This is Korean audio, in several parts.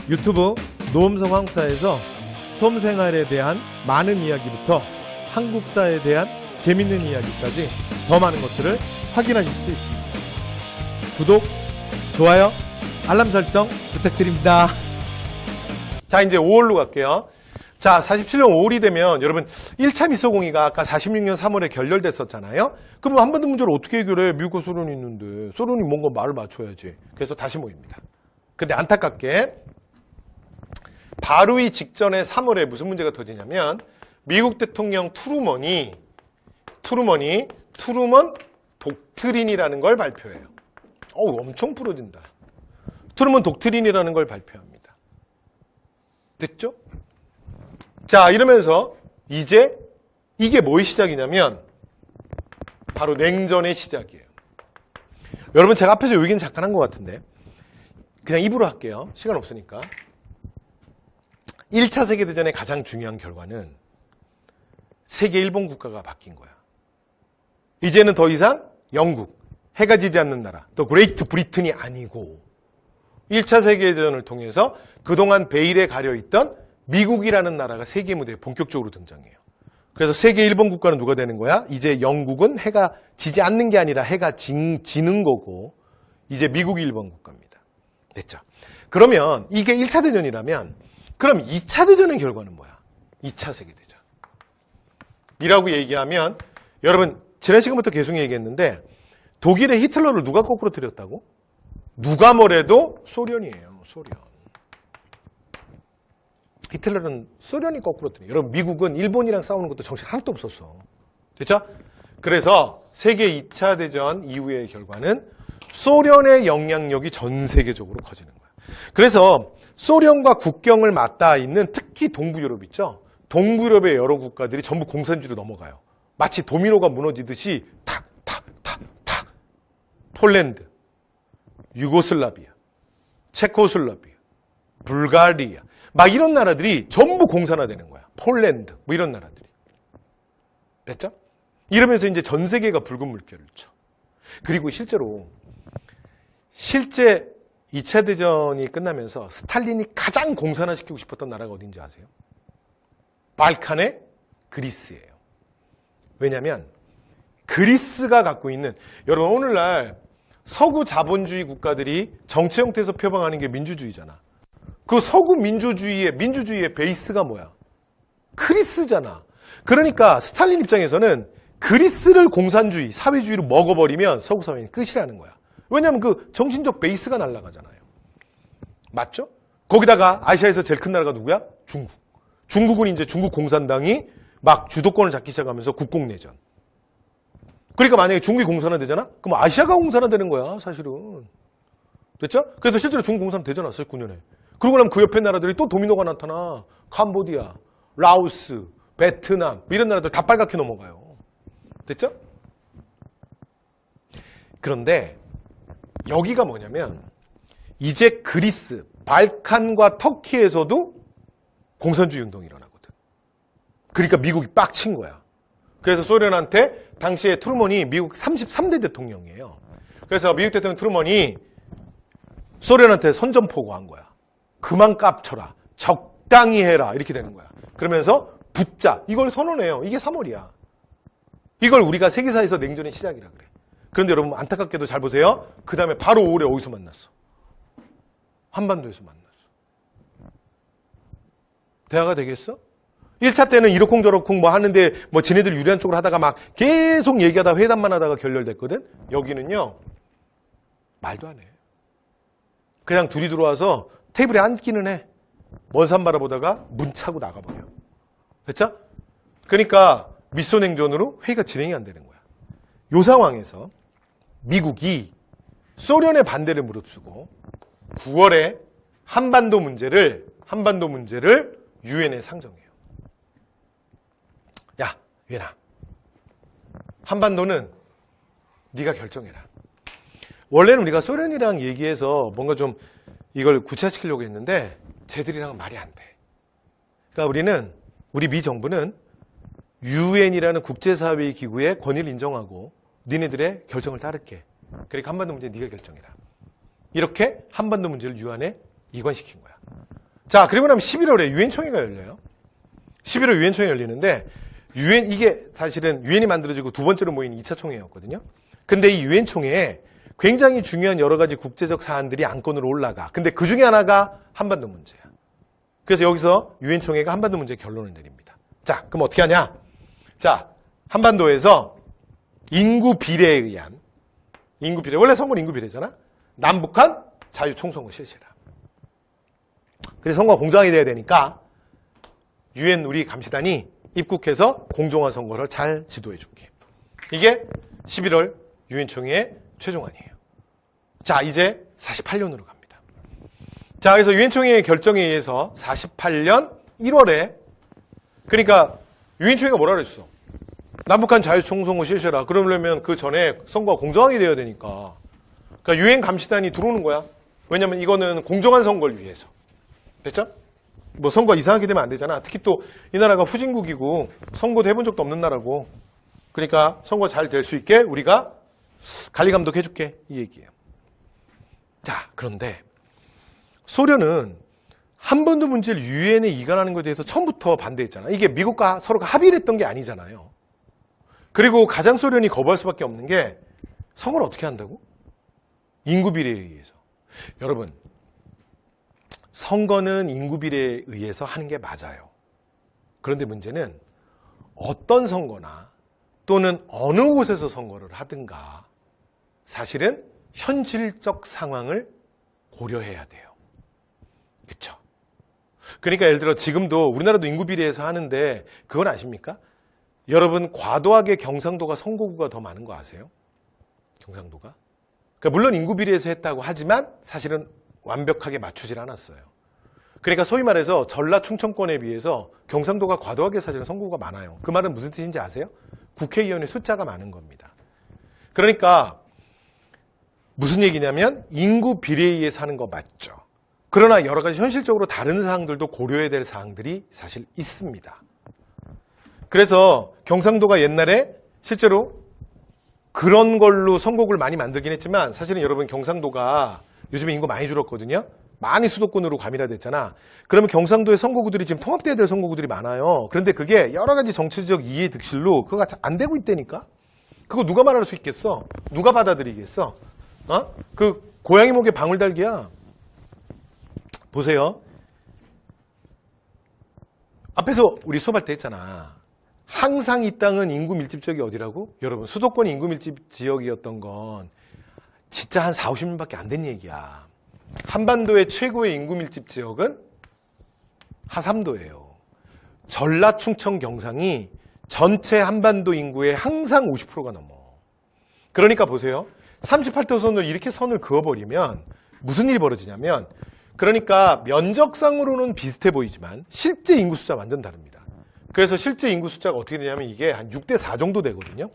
유튜브 노음성황사에서 수험생활에 대한 많은 이야기부터 한국사에 대한 재밌는 이야기까지 더 많은 것들을 확인하실 수 있습니다. 구독, 좋아요, 알람 설정 부탁드립니다. 자, 이제 5월로 갈게요. 자, 47년 5월이 되면 여러분 1차 미소공의가 아까 46년 3월에 결렬됐었잖아요. 그럼 한반도 문제를 어떻게 해결해? 미국과 소련이 있는데 소련이 뭔가 말을 맞춰야지. 그래서 다시 모입니다. 근데 안타깝게 바로 이 직전에 3월에 무슨 문제가 터지냐면 미국 대통령 트루먼 독트린이라는 걸 발표해요. 엄청 풀어진다. 트루먼 독트린이라는 걸 발표합니다. 됐죠? 자, 이러면서 이제 이게 뭐의 시작이냐면 바로 냉전의 시작이에요. 여러분 제가 앞에서 요 얘기는 잠깐 한 것 같은데 그냥 입으로 할게요. 시간 없으니까. 1차 세계대전의 가장 중요한 결과는 세계 일본 국가가 바뀐 거야. 이제는 더 이상 영국, 해가 지지 않는 나라, 또 그레이트 브리튼이 아니고 1차 세계대전을 통해서 그동안 베일에 가려있던 미국이라는 나라가 세계 무대에 본격적으로 등장해요. 그래서 세계 일본 국가는 누가 되는 거야? 이제 영국은 해가 지지 않는 게 아니라 해가 지는 거고 이제 미국이 일본 국가입니다. 됐죠? 그러면 이게 1차 대전이라면 그럼 2차 대전의 결과는 뭐야? 2차 세계대전. 이라고 얘기하면 여러분 지난 시간부터 계속 얘기했는데 독일의 히틀러를 누가 거꾸로 들였다고? 누가 뭐래도 소련이에요. 소련. 히틀러는 소련이 거꾸로 들여요. 여러분 미국은 일본이랑 싸우는 것도 정신 하나도 없었어. 됐죠? 그래서 세계 2차 대전 이후의 결과는 소련의 영향력이 전 세계적으로 커지는 거야. 그래서 소련과 국경을 맞닿아 있는 특히 동부유럽 있죠? 동부유럽의 여러 국가들이 전부 공산주의로 넘어가요. 마치 도미노가 무너지듯이 탁. 폴란드, 유고슬라비아, 체코슬라비아, 불가리아 막 이런 나라들이 전부 공산화되는 거야. 폴란드 뭐 이런 나라들이. 됐죠? 이러면서 이제 전 세계가 붉은 물결을 쳐. 그리고 실제 2차 대전이 끝나면서 스탈린이 가장 공산화시키고 싶었던 나라가 어딘지 아세요? 발칸의 그리스예요. 왜냐하면 그리스가 갖고 있는 여러분 오늘날 서구 자본주의 국가들이 정치 형태에서 표방하는 게 민주주의잖아. 그 서구 민주주의의 베이스가 뭐야? 그리스잖아. 그러니까 스탈린 입장에서는 그리스를 공산주의, 사회주의로 먹어버리면 서구 사회는 끝이라는 거야. 왜냐하면 그 정신적 베이스가 날아가잖아요. 맞죠? 거기다가 아시아에서 제일 큰 나라가 누구야? 중국. 중국은 이제 중국 공산당이 막 주도권을 잡기 시작하면서 국공내전. 그러니까 만약에 중국이 공산화되잖아? 그럼 아시아가 공산화되는 거야, 사실은. 됐죠? 그래서 실제로 중국 공산화 되잖아, 49년에. 그러고 나면 그 옆에 나라들이 또 도미노가 나타나. 캄보디아, 라오스, 베트남 이런 나라들 다 빨갛게 넘어가요. 됐죠? 그런데 여기가 뭐냐면 이제 그리스, 발칸과 터키에서도 공산주의 운동이 일어나거든. 그러니까 미국이 빡친 거야. 그래서 소련한테 당시에 트루먼이 미국 33대 대통령이에요. 그래서 미국 대통령 트루먼이 소련한테 선전포고한 거야. 그만 깝쳐라. 적당히 해라. 이렇게 되는 거야. 그러면서 붙자. 이걸 선언해요. 이게 3월이야. 이걸 우리가 세계사에서 냉전의 시작이라 그래. 그런데 여러분 안타깝게도 잘 보세요. 그 다음에 바로 5월에 어디서 만났어? 한반도에서 만났어. 대화가 되겠어? 1차 때는 이러쿵저러쿵 뭐 하는데 뭐 지네들 유리한 쪽으로 하다가 막 계속 얘기하다 회담만 하다가 결렬됐거든? 여기는요. 말도 안 해. 그냥 둘이 들어와서 테이블에 앉기는 해. 먼 산 바라보다가 문 차고 나가버려. 됐죠? 그러니까 미소냉전으로 회의가 진행이 안 되는 거야. 이 상황에서 미국이 소련의 반대를 무릅쓰고 9월에 한반도 문제를 유엔에 상정해요. 야, 유엔아. 한반도는 네가 결정해라. 원래는 우리가 소련이랑 얘기해서 뭔가 좀 이걸 구체화시키려고 했는데 쟤들이랑은 말이 안 돼. 그러니까 우리 미 정부는 유엔이라는 국제사회 기구의 권위를 인정하고 니네들의 결정을 따를게. 그러니까 한반도 문제 네가 결정해라. 이렇게 한반도 문제를 유엔에 이관시킨 거야. 자, 그리고 나면 11월에 유엔총회가 열려요. 11월 유엔총회 열리는데 이게 사실은 유엔이 만들어지고 두 번째로 모인 2차 총회였거든요. 근데 이 유엔총회에 굉장히 중요한 여러 가지 국제적 사안들이 안건으로 올라가. 근데 그 중에 하나가 한반도 문제야. 그래서 여기서 유엔총회가 한반도 문제 결론을 내립니다. 자, 그럼 어떻게 하냐? 자, 한반도에서 인구 비례에 의한 원래 선거는 인구 비례잖아. 남북한 자유총선거 실시라. 그래서 선거가 공정하게 돼야 되니까 유엔 우리 감시단이 입국해서 공정한 선거를 잘 지도해 줄게. 이게 11월 유엔총회의 최종안이에요. 자, 이제 48년으로 갑니다. 자, 그래서 유엔총회의 결정에 의해서 48년 1월에 그러니까 유엔총회가 뭐라 그랬어? 남북한 자유총선거 실시라. 그러려면 그 전에 선거가 공정하게 돼야 되니까. 그러니까 유엔 감시단이 들어오는 거야. 왜냐면 이거는 공정한 선거를 위해서. 됐죠? 뭐 선거 이상하게 되면 안 되잖아. 특히 또 이 나라가 후진국이고 선거도 해본 적도 없는 나라고. 그러니까 선거 잘 될 수 있게 우리가 관리 감독해줄게. 이 얘기예요. 자, 그런데 소련은 한반도 문제를 유엔에 이관하는 것에 대해서 처음부터 반대했잖아. 이게 미국과 서로가 합의를 했던 게 아니잖아요. 그리고 가장 소련이 거부할 수밖에 없는 게 선거를 어떻게 한다고? 인구 비례에 의해서. 여러분, 선거는 인구 비례에 의해서 하는 게 맞아요. 그런데 문제는 어떤 선거나 또는 어느 곳에서 선거를 하든가 사실은 현실적 상황을 고려해야 돼요. 그렇죠? 그러니까 예를 들어 지금도 우리나라도 인구 비례에서 하는데 그건 아십니까? 여러분 과도하게 경상도가 선거구가 더 많은 거 아세요? 경상도가? 그러니까 물론 인구 비례에서 했다고 하지만 사실은 완벽하게 맞추질 않았어요. 그러니까 소위 말해서 전라 충청권에 비해서 경상도가 과도하게 사실은 선거구가 많아요. 그 말은 무슨 뜻인지 아세요? 국회의원의 숫자가 많은 겁니다. 그러니까 무슨 얘기냐면 인구 비례에 의해서 하는 거 맞죠. 그러나 여러 가지 현실적으로 다른 사항들도 고려해야 될 사항들이 사실 있습니다. 그래서 경상도가 옛날에 실제로 그런 걸로 선거구를 많이 만들긴 했지만 사실은 여러분 경상도가 요즘에 인구 많이 줄었거든요. 많이 수도권으로 과밀화됐잖아. 그러면 경상도의 선거구들이 지금 통합돼야 될 선거구들이 많아요. 그런데 그게 여러 가지 정치적 이해 득실로 그거가 안 되고 있다니까? 그거 누가 말할 수 있겠어? 누가 받아들이겠어? 그 고양이 목에 방울달기야. 보세요. 앞에서 우리 수업할 때 했잖아. 항상 이 땅은 인구 밀집 지역이 어디라고? 여러분 수도권이 인구 밀집 지역이었던 건 진짜 한 4, 50년밖에 안 된 얘기야. 한반도의 최고의 인구 밀집 지역은 하삼도예요. 전라, 충청, 경상이 전체 한반도 인구의 항상 50%가 넘어. 그러니까 보세요. 38도선을 이렇게 선을 그어버리면 무슨 일이 벌어지냐면 그러니까 면적상으로는 비슷해 보이지만 실제 인구 숫자 완전 다릅니다. 그래서 실제 인구 숫자가 어떻게 되냐면 이게 한 6대4 정도 되거든요.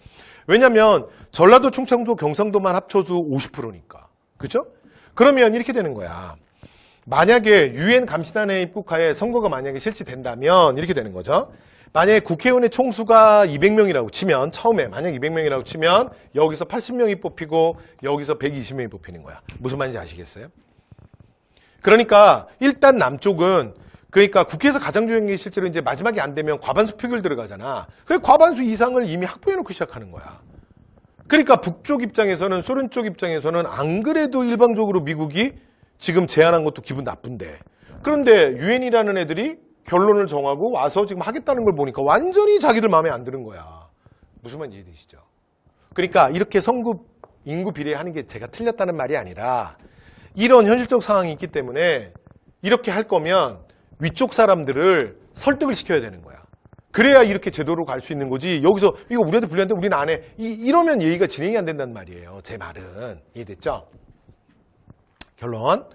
왜냐면 전라도, 충청도, 경상도만 합쳐서 50%니까. 그죠? 그러면 이렇게 되는 거야. 만약에 유엔 감시단의 입국하에 선거가 만약에 실시된다면 이렇게 되는 거죠. 만약에 국회의원의 총수가 200명이라고 치면 처음에 만약 200명이라고 치면 여기서 80명이 뽑히고 여기서 120명이 뽑히는 거야. 무슨 말인지 아시겠어요? 그러니까 일단 남쪽은 그러니까 국회에서 가장 중요한 게 실제로 이제 마지막에 안 되면 과반수 표결 들어가잖아. 그 과반수 이상을 이미 확보해놓고 시작하는 거야. 그러니까 북쪽 입장에서는 소련 쪽 입장에서는 안 그래도 일방적으로 미국이 지금 제안한 것도 기분 나쁜데 그런데 유엔이라는 애들이 결론을 정하고 와서 지금 하겠다는 걸 보니까 완전히 자기들 마음에 안 드는 거야. 무슨 말인지 이해되시죠? 그러니까 이렇게 인구 비례하는 게 제가 틀렸다는 말이 아니라 이런 현실적 상황이 있기 때문에 이렇게 할 거면 위쪽 사람들을 설득을 시켜야 되는 거야. 그래야 이렇게 제도로 갈 수 있는 거지. 여기서 이거 우리한테 불리한데 우리는 안 해. 이러면 얘기가 진행이 안 된단 말이에요. 제 말은. 이해됐죠? 결론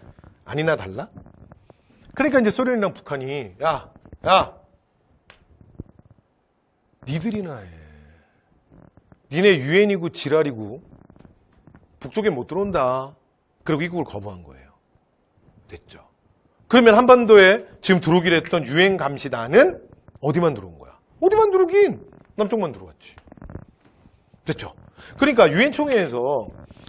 아니나 달라? 그러니까 이제 소련이랑 북한이 야 니들이나 해. 니네 유엔이고 지랄이고 북쪽에 못 들어온다. 그리고 입국을 거부한 거예요. 됐죠? 그러면 한반도에 지금 들어오기로 했던 유엔 감시단은 어디만 들어온 거야? 어디만 들어오긴? 남쪽만 들어왔지. 됐죠? 그러니까 유엔 총회에서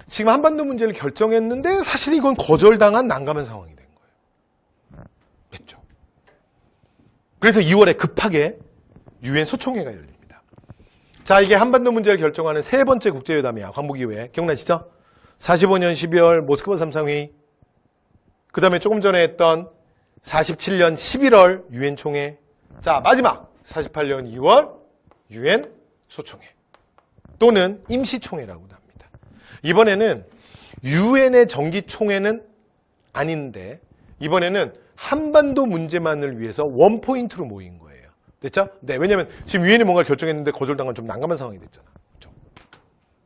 지금 한반도 문제를 결정했는데 사실 이건 거절당한 난감한 상황이 된 거예요. 됐죠? 그래서 2월에 급하게 유엔 소총회가 열립니다. 자, 이게 한반도 문제를 결정하는 세 번째 국제회담이야. 광복이후에. 기억나시죠? 45년 12월 모스크바 3상회의. 그 다음에 조금 전에 했던 47년 11월 유엔 총회. 자, 마지막 48년 2월 유엔 소총회. 또는 임시총회라고도 합니다. 이번에는 유엔의 정기총회는 아닌데 이번에는 한반도 문제만을 위해서 원포인트로 모인 거예요. 됐죠? 네, 왜냐면 지금 유엔이 뭔가 결정했는데 거절당한 좀 난감한 상황이 됐잖아. 그렇죠?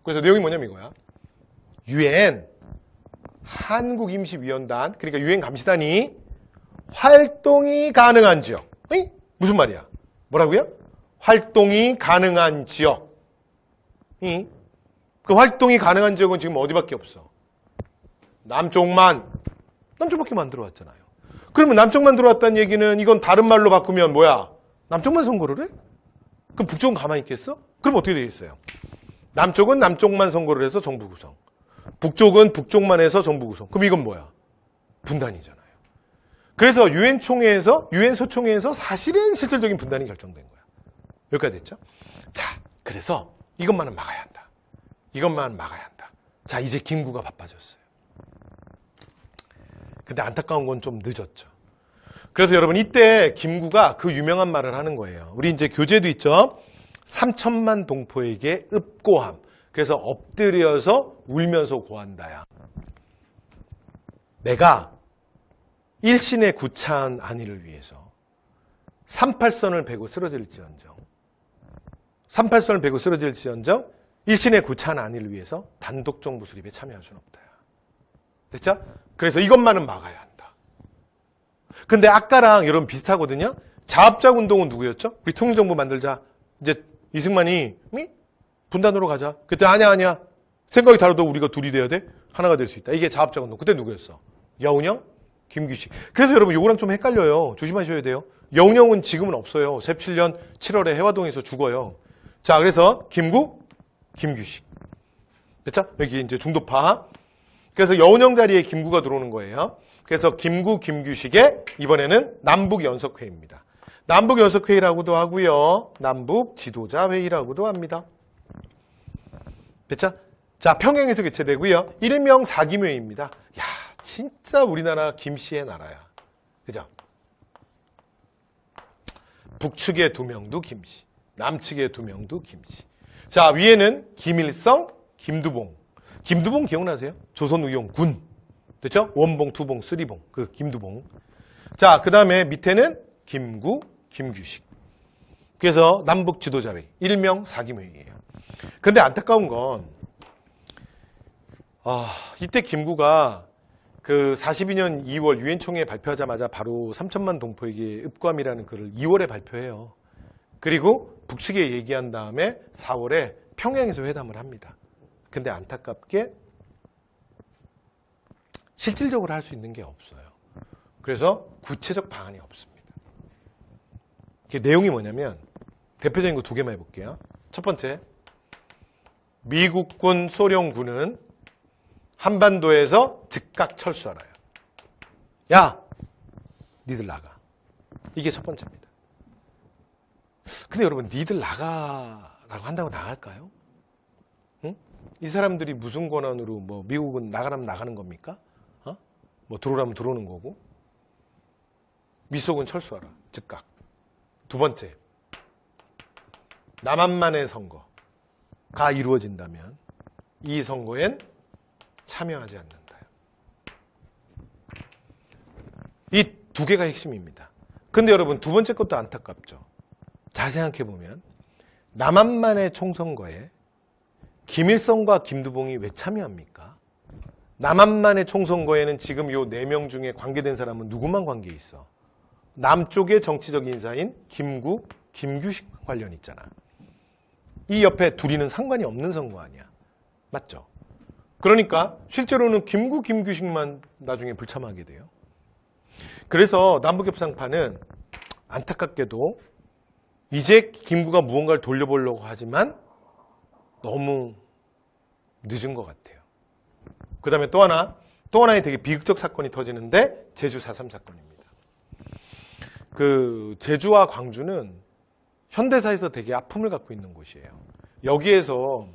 그래서 내용이 뭐냐면 이거야. 유엔 한국임시위원단, 그러니까 유엔 감시단이 활동이 가능한 지역. 에이? 무슨 말이야? 뭐라고요? 활동이 가능한 지역. 그 활동이 가능한 지역은 지금 어디밖에 없어? 남쪽밖에 만들어 왔잖아요. 그러면 남쪽만 들어왔다는 얘기는 이건 다른 말로 바꾸면 뭐야? 남쪽만 선거를 해? 그럼 북쪽은 가만히 있겠어? 그럼 어떻게 되겠어요? 남쪽은 남쪽만 선거를 해서 정부 구성. 북쪽은 북쪽만 해서 정부 구성. 그럼 이건 뭐야? 분단이잖아요. 그래서 유엔 소총회에서 사실은 실질적인 분단이 결정된 거야. 여기까지 됐죠? 자, 그래서 이것만은 막아야 한다. 이것만 막아야 한다. 자, 이제 김구가 바빠졌어요. 근데 안타까운 건 좀 늦었죠. 그래서 여러분 이때 김구가 그 유명한 말을 하는 거예요. 우리 이제 교재도 있죠. 3천만 동포에게 읍고함. 그래서 엎드려서 울면서 고한다야. 내가 일신의 구차한 안위를 위해서 38선을 베고 쓰러질지언정 일신의 구차한 안위를 위해서 단독 정부 수립에 참여할 수는 없다. 됐죠? 그래서 이것만은 막아야 한다. 근데 아까랑 여러분 비슷하거든요. 자합작 운동은 누구였죠? 우리 통일정부 만들자. 이제 이승만이 분단으로 가자. 그때 아니야. 생각이 다르도 우리가 둘이 돼야 돼. 하나가 될 수 있다. 이게 자합작 운동. 그때 누구였어? 여운형, 김규식. 그래서 여러분 요거랑 좀 헷갈려요. 조심하셔야 돼요. 여운형은 지금은 없어요. 47년 7월에 해화동에서 죽어요. 자, 그래서 김구, 김규식. 됐죠? 여기 이제 중도파. 그래서 여운형 자리에 김구가 들어오는 거예요. 그래서 김구, 김규식의 이번에는 남북연석회의입니다. 남북연석회의라고도 하고요. 남북지도자회의라고도 합니다. 됐죠? 자, 평양에서 개최되고요. 일명 사김회의입니다. 야, 진짜 우리나라 김씨의 나라야. 그죠? 북측의 2명도 김씨, 남측의 2명도 김씨. 자, 위에는 김일성, 김두봉. 김두봉 기억나세요? 조선의용군. 됐죠? 원봉, 두봉, 쓰리봉. 그 김두봉. 자, 그 다음에 밑에는 김구, 김규식. 그래서 남북 지도자회의. 일명 사김회의예요. 근데 안타까운 건 이때 김구가 그 42년 2월 유엔 총회 발표하자마자 바로 3천만 동포에게 읍감이라는 글을 2월에 발표해요. 그리고 북측에 얘기한 다음에 4월에 평양에서 회담을 합니다. 근데 안타깝게 실질적으로 할 수 있는 게 없어요. 그래서 구체적 방안이 없습니다. 내용이 뭐냐면 대표적인 거 2개만 해볼게요. 첫 번째, 미국군, 소련군은 한반도에서 즉각 철수하라요. 야, 니들 나가. 이게 첫 번째입니다. 근데 여러분, 니들 나가라고 한다고 나갈까요? 응? 이 사람들이 무슨 권한으로 뭐 미국은 나가라면 나가는 겁니까? 뭐 들어오라면 들어오는 거고. 미속은 철수하라. 즉각. 2번째, 남한만의 선거가 이루어진다면 이 선거엔 참여하지 않는다. 이 2개가 핵심입니다. 근데 여러분 2번째 것도 안타깝죠. 잘 생각해보면 남한만의 총선거에 김일성과 김두봉이 왜 참여합니까? 남한만의 총선거에는 지금 요 4명 중에 관계된 사람은 누구만 관계 있어? 남쪽의 정치적 인사인 김구, 김규식만 관련 있잖아. 이 옆에 둘이는 상관이 없는 선거 아니야. 맞죠? 그러니까 실제로는 김구, 김규식만 나중에 불참하게 돼요. 그래서 남북협상파는 안타깝게도 이제 김구가 무언가를 돌려보려고 하지만 너무 늦은 것 같아요. 그 다음에 또 하나의 되게 비극적 사건이 터지는데 제주 4.3 사건입니다. 그 제주와 광주는 현대사에서 되게 아픔을 갖고 있는 곳이에요. 여기에서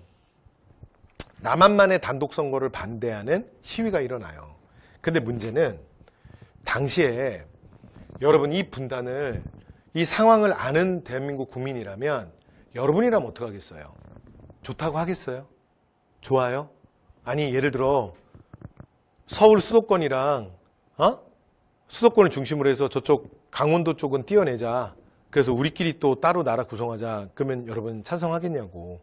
남한만의 단독 선거를 반대하는 시위가 일어나요. 근데 문제는 당시에 여러분 이 분단을, 이 상황을 아는 대한민국 국민이라면 여러분이라면 어떡하겠어요? 좋다고 하겠어요? 좋아요? 아니 예를 들어 서울 수도권이랑 수도권을 중심으로 해서 저쪽 강원도 쪽은 띄어내자. 그래서 우리끼리 또 따로 나라 구성하자. 그러면 여러분 찬성하겠냐고.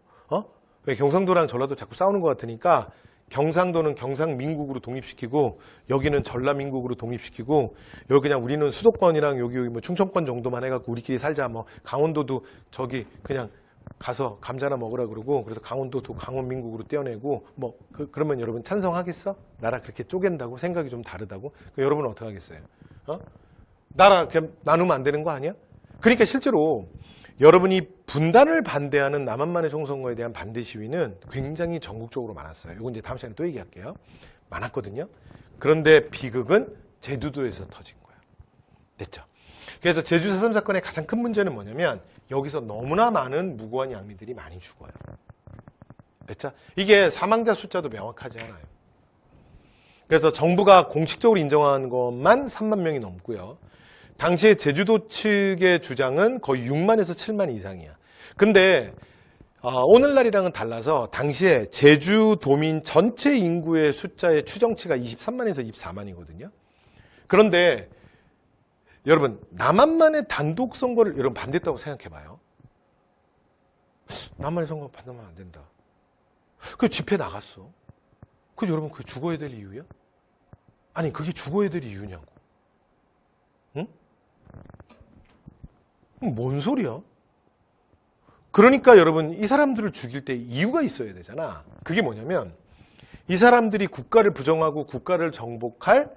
왜 경상도랑 전라도 자꾸 싸우는 것 같으니까 경상도는 경상민국으로 독립시키고 여기는 전라민국으로 독립시키고 여기 그냥 우리는 수도권이랑 여기 뭐 충청권 정도만 해갖고 우리끼리 살자. 뭐 강원도도 저기 그냥 가서 감자나 먹으라 그러고 그래서 강원도도 강원민국으로 떼어내고 뭐 그러면 여러분 찬성하겠어? 나라 그렇게 쪼갠다고? 생각이 좀 다르다고? 여러분은 어떻게 하겠어요? 나라 그냥 나누면 안 되는 거 아니야? 그러니까 실제로 여러분이 분단을 반대하는 남한만의 총선거에 대한 반대 시위는 굉장히 전국적으로 많았어요. 이건 이제 다음 시간에 또 얘기할게요. 많았거든요. 그런데 비극은 제주도에서 터진 거예요. 됐죠? 그래서 제주 4.3 사건의 가장 큰 문제는 뭐냐면 여기서 너무나 많은 무고한 양미들이 많이 죽어요. 됐죠? 이게 사망자 숫자도 명확하지 않아요. 그래서 정부가 공식적으로 인정한 것만 3만 명이 넘고요. 당시에 제주도 측의 주장은 거의 6만에서 7만 이상이야. 근데 오늘날이랑은 달라서 당시에 제주도민 전체 인구의 숫자의 추정치가 23만에서 24만이거든요. 그런데 여러분 남한만의 단독 선거를 여러분 반대했다고 생각해봐요. 남한만의 선거 반대하면 안 된다. 그 집회 나갔어. 그 여러분 그게 죽어야 될 이유야? 아니 그게 죽어야 될 이유냐고. 응? 뭔 소리야? 그러니까 여러분 이 사람들을 죽일 때 이유가 있어야 되잖아. 그게 뭐냐면 이 사람들이 국가를 부정하고 국가를 전복할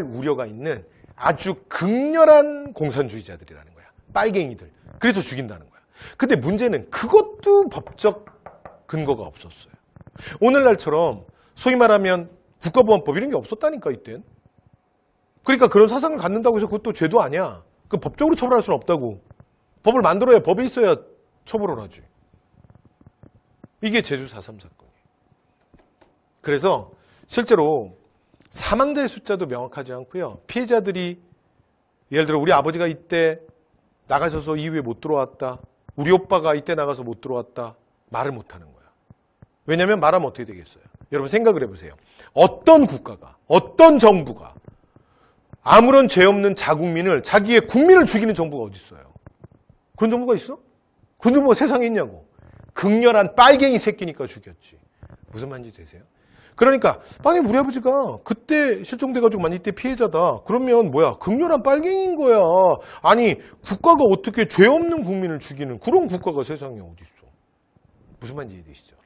우려가 있는 아주 극렬한 공산주의자들이라는 거야. 빨갱이들. 그래서 죽인다는 거야. 근데 문제는 그것도 법적 근거가 없었어요. 오늘날처럼 소위 말하면 국가보안법 이런 게 없었다니까 이땐. 그러니까 그런 사상을 갖는다고 해서 그것도 죄도 아니야. 그 법적으로 처벌할 수는 없다고. 법을 만들어야 법에 있어야 처벌을 하지. 이게 제주 4.3 사건이에요. 그래서 실제로 사망자의 숫자도 명확하지 않고요. 피해자들이 예를 들어 우리 아버지가 이때 나가셔서 이후에 못 들어왔다. 우리 오빠가 이때 나가서 못 들어왔다. 말을 못하는 거야. 왜냐하면 말하면 어떻게 되겠어요? 여러분 생각을 해보세요. 어떤 국가가, 어떤 정부가 아무런 죄 없는 자국민을, 자기의 국민을 죽이는 정부가 어디 있어요? 그런 정부가 있어? 그런 정부가 세상에 있냐고. 극렬한 빨갱이 새끼니까 죽였지. 무슨 말인지 되세요? 그러니까 만약에 우리 아버지가 그때 실종돼가지고 만약 이때 피해자다. 그러면 뭐야? 극렬한 빨갱이인 거야. 아니 국가가 어떻게 죄 없는 국민을 죽이는 그런 국가가 세상에 어디 있어? 무슨 말인지 이해되시죠?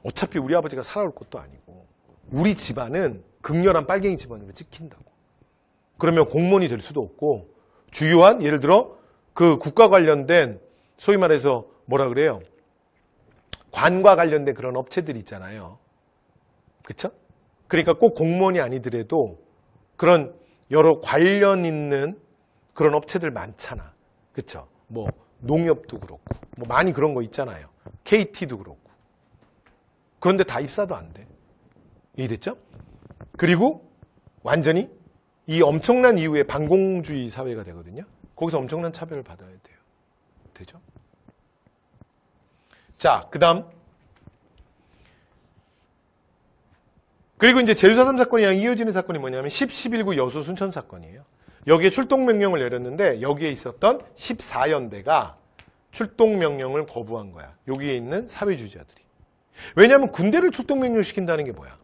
어차피 우리 아버지가 살아올 것도 아니고 우리 집안은 극렬한 빨갱이 집안으로 찍힌다고. 그러면 공무원이 될 수도 없고 주요한 예를 들어 그 국가 관련된 소위 말해서 뭐라 그래요? 관과 관련된 그런 업체들 있잖아요. 그렇죠? 그러니까 꼭 공무원이 아니더라도 그런 여러 관련 있는 그런 업체들 많잖아. 그렇죠? 뭐 농협도 그렇고 뭐 많이 그런 거 있잖아요. KT도 그렇고. 그런데 다 입사도 안 돼. 이해됐죠? 그리고 완전히 이 엄청난 이후에 반공주의 사회가 되거든요. 거기서 엄청난 차별을 받아야 돼요. 되죠? 자, 그 다음. 그리고 이제 제주 4.3 사건이랑 이어지는 사건이 뭐냐면 10.11구 여수 순천 사건이에요. 여기에 출동명령을 내렸는데 여기에 있었던 14연대가 출동명령을 거부한 거야. 여기에 있는 사회주의자들이. 왜냐하면 군대를 출동명령시킨다는 게 뭐야?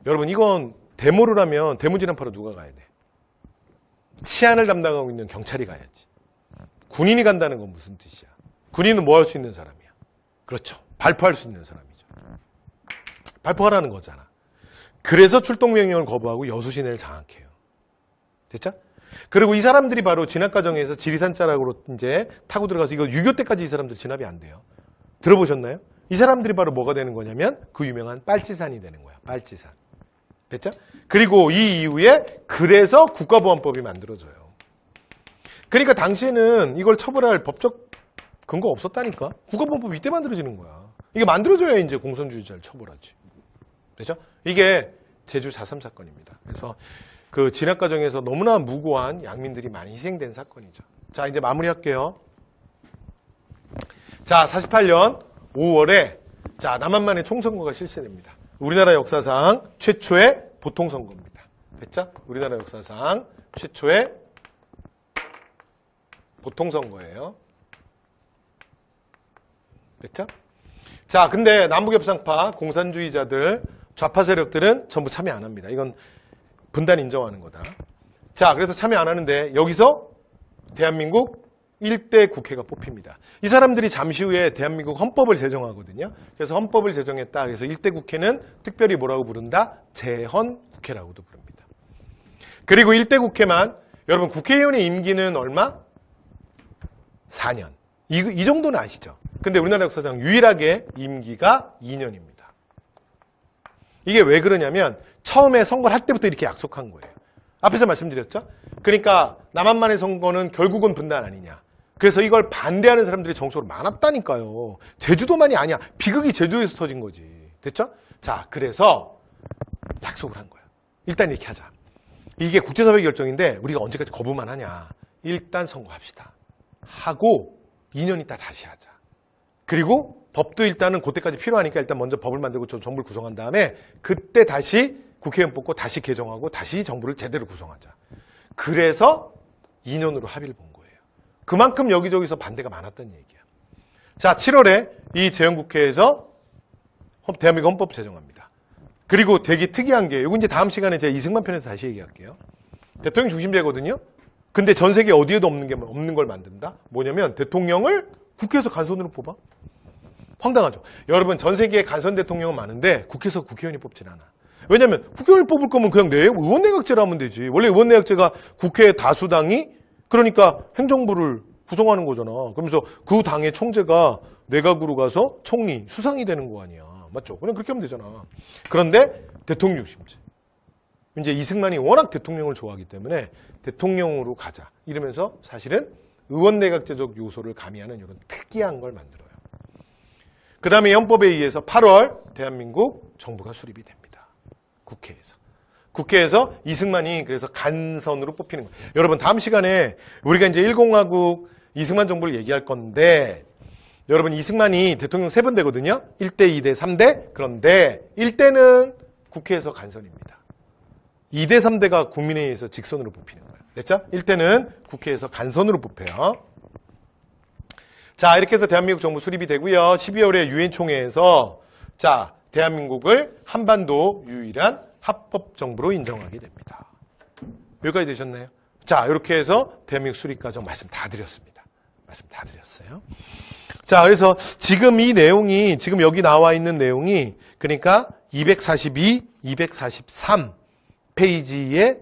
여러분 이건 데모를 하면 데모지난파로 누가 가야 돼? 치안을 담당하고 있는 경찰이 가야지. 군인이 간다는 건 무슨 뜻이야? 군인은 뭐 할 수 있는 사람이야? 그렇죠. 발포할 수 있는 사람이죠. 발포하라는 거잖아. 그래서 출동명령을 거부하고 여수 시내를 장악해요. 됐죠? 그리고 이 사람들이 바로 진압 과정에서 지리산 자락으로 이제 타고 들어가서 이거 6.25 때까지 이 사람들 진압이 안 돼요. 들어보셨나요? 이 사람들이 바로 뭐가 되는 거냐면 그 유명한 빨치산이 되는 거야. 빨치산. 됐죠? 그리고 이 이후에 그래서 국가보안법이 만들어져요. 그러니까 당시에는 이걸 처벌할 법적 근거 없었다니까. 국가보안법 이때 만들어지는 거야. 이게 만들어져야 이제 공산주의자를 처벌하지. 그렇죠? 이게 제주 4.3 사건입니다. 그래서 그 진압 과정에서 너무나 무고한 양민들이 많이 희생된 사건이죠. 자, 이제 마무리할게요. 자, 48년 5월에 자, 남한만의 총선거가 실시됩니다. 우리나라 역사상 최초의 보통선거입니다. 됐죠? 우리나라 역사상 최초의 보통선거예요. 됐죠? 자, 근데 남북협상파 공산주의자들 좌파 세력들은 전부 참여 안 합니다. 이건 분단 인정하는 거다. 자, 그래서 참여 안 하는데 여기서 대한민국 1대 국회가 뽑힙니다. 이 사람들이 잠시 후에 대한민국 헌법을 제정하거든요. 그래서 헌법을 제정했다. 그래서 1대 국회는 특별히 뭐라고 부른다? 재헌국회라고도 부릅니다. 그리고 1대 국회만 여러분 국회의원의 임기는 얼마? 4년. 이 정도는 아시죠? 근데 우리나라 역사상 유일하게 임기가 2년입니다. 이게 왜 그러냐면 처음에 선거를 할 때부터 이렇게 약속한 거예요. 앞에서 말씀드렸죠? 그러니까 남한만의 선거는 결국은 분단 아니냐. 그래서 이걸 반대하는 사람들이 정치적으로 많았다니까요. 제주도만이 아니야. 비극이 제주도에서 터진 거지. 됐죠? 자, 그래서 약속을 한 거야. 일단 이렇게 하자. 이게 국제사회 결정인데 우리가 언제까지 거부만 하냐. 일단 선거합시다. 하고 2년 있다 다시 하자. 그리고 법도 일단은 그때까지 필요하니까 일단 먼저 법을 만들고 정부를 구성한 다음에 그때 다시 국회의원 뽑고 다시 개정하고 다시 정부를 제대로 구성하자. 그래서 2년으로 합의를 본 거예요. 그만큼 여기저기서 반대가 많았던 얘기야. 자, 7월에 이 재헌국회에서 대한민국 헌법 제정합니다. 그리고 되게 특이한 게, 이거 이제 다음 시간에 제가 이승만 편에서 다시 얘기할게요. 대통령 중심제거든요. 근데 전 세계 어디에도 없는 걸 만든다? 뭐냐면 대통령을 국회에서 간선으로 뽑아. 황당하죠. 여러분, 전 세계에 간선 대통령은 많은데 국회에서 국회의원이 뽑진 않아. 왜냐면 국회의원을 뽑을 거면 그냥 의원내각제를 하면 되지. 원래 의원내각제가 국회 다수당이 그러니까 행정부를 구성하는 거잖아. 그러면서 그 당의 총재가 내각으로 가서 총리, 수상이 되는 거 아니야. 맞죠? 그냥 그렇게 하면 되잖아. 그런데 대통령 중심제. 이제 이승만이 워낙 대통령을 좋아하기 때문에 대통령으로 가자. 이러면서 사실은 의원내각제적 요소를 가미하는 이런 특이한 걸 만들어요. 그 다음에 헌법에 의해서 8월 대한민국 정부가 수립이 됩니다. 국회에서 이승만이 그래서 간선으로 뽑히는 거예요. 여러분 다음 시간에 우리가 이제 1공화국 이승만 정부를 얘기할 건데 여러분 이승만이 대통령 3번 되거든요. 1대, 2대, 3대. 그런데 1대는 국회에서 간선입니다. 2대, 3대가 국민회의에서 직선으로 뽑히는 거예요. 됐죠? 1대는 국회에서 간선으로 뽑혀요. 자, 이렇게 해서 대한민국 정부 수립이 되고요. 12월에 유엔 총회에서 자, 대한민국을 한반도 유일한 합법 정부로 인정하게 됩니다. 여기까지 되셨나요? 자, 이렇게 해서 대한민국 수립 과정 말씀 다 드렸습니다. 말씀 다 드렸어요. 자, 그래서 지금 이 내용이 지금 여기 나와 있는 내용이 그러니까 242, 243 페이지에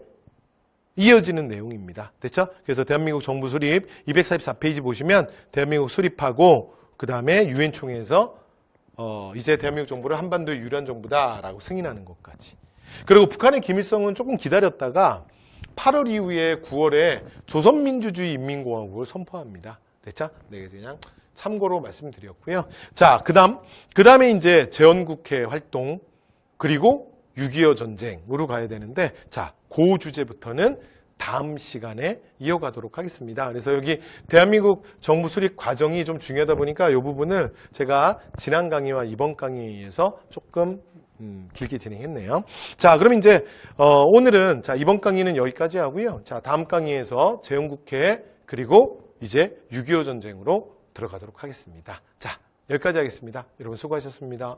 이어지는 내용입니다. 됐죠? 그래서 대한민국 정부 수립 244페이지 보시면 대한민국 수립하고 그 다음에 유엔 총회에서 이제 대한민국 정부를 한반도의 유일한 정부다라고 승인하는 것까지. 그리고 북한의 김일성은 조금 기다렸다가 8월 이후에 9월에 조선민주주의 인민공화국을 선포합니다. 됐죠? 네, 그냥 참고로 말씀드렸고요. 자, 그다음에 이제 재헌국회 활동 그리고 6.25 전쟁으로 가야 되는데 자, 그 주제부터는 다음 시간에 이어가도록 하겠습니다. 그래서 여기 대한민국 정부 수립 과정이 좀 중요하다 보니까 이 부분을 제가 지난 강의와 이번 강의에서 조금 길게 진행했네요. 자, 그럼 이제 오늘은 자, 이번 강의는 여기까지 하고요. 자, 다음 강의에서 재헌국회 그리고 이제 6.25 전쟁으로 들어가도록 하겠습니다. 자, 여기까지 하겠습니다. 여러분 수고하셨습니다.